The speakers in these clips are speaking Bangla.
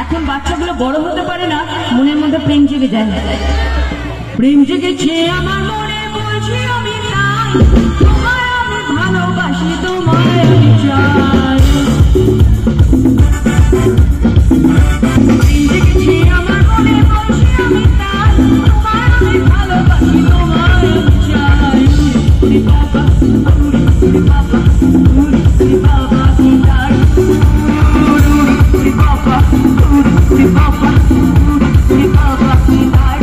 এখন বাচ্চাগুলো বড় হতে পারে না, মনের মধ্যে প্রেম জেগে যায়। প্রেম জেগেছে আমার মনে, বলছি আমি চাই তোমায়, আমি ভালোবাসি তোমায়, আমি চাই। প্রেম জেগেছে আমার মনে, বলছি আমি চাই তোমায়, আমি ভালোবাসি তোমায়, আমি চাই। ওরে বাবা, ওরে বাবা, ওরে বাবা কি চাই, ওরে বাবা, ওরে বাবা, ওরে বাবা কি চাই।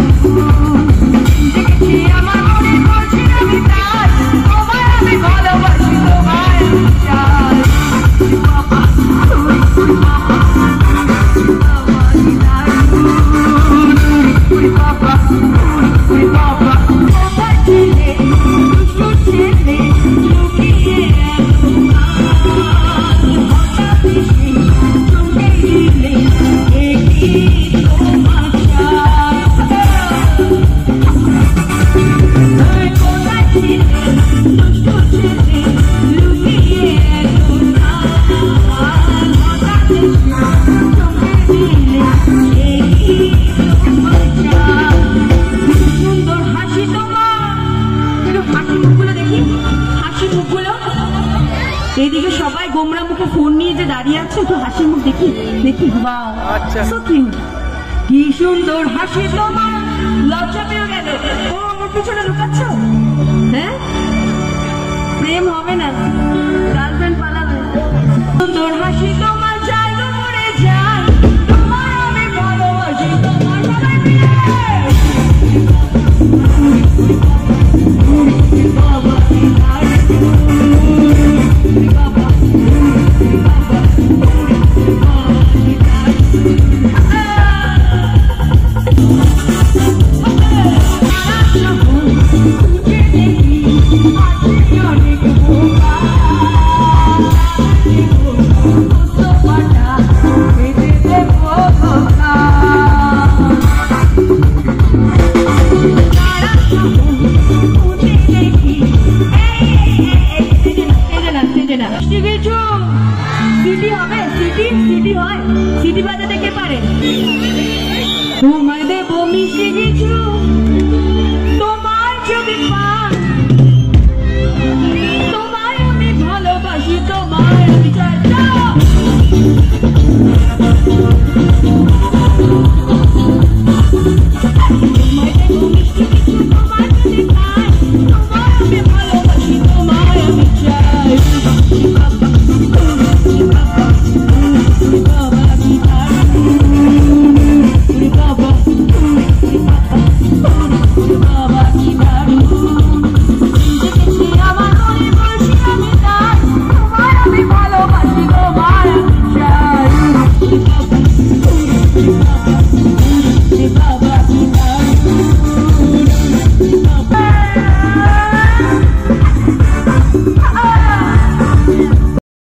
দেখেছি আমার মনে, বলছি আমি চাই তোমায়, আমি ভালোবাসি তোমায়, আমি চাই। ওরে বাবা, ওরে বাবা, ওরে বাবা কি চাই, ওরে বাবা, ওরে বাবা। কোথায় ছিলে দুষ্টু ছেলে, লুকিয়ে হঠাৎ এসে চমকে দিলে, সুন্দর হাসি তোমার, একটু হাসি মুখগুলো দেখি, হাসি মুখগুলো। এইদিকে সবাই গোমরা মুখে ফোন নিয়ে যে দাঁড়িয়ে আছে, একটু হাসি মুখ দেখি দেখি। বাহ, সো কিউট, কি সুন্দর হাসি তোমার। লজ্জা পেয়ে গেল, ও আমার পিছনে লুকাচ্ছ? হ্যাঁ, প্রেম হবে না, গার্লফ্রেন্ড পালাবে। সুন্দর হাসি তোমার।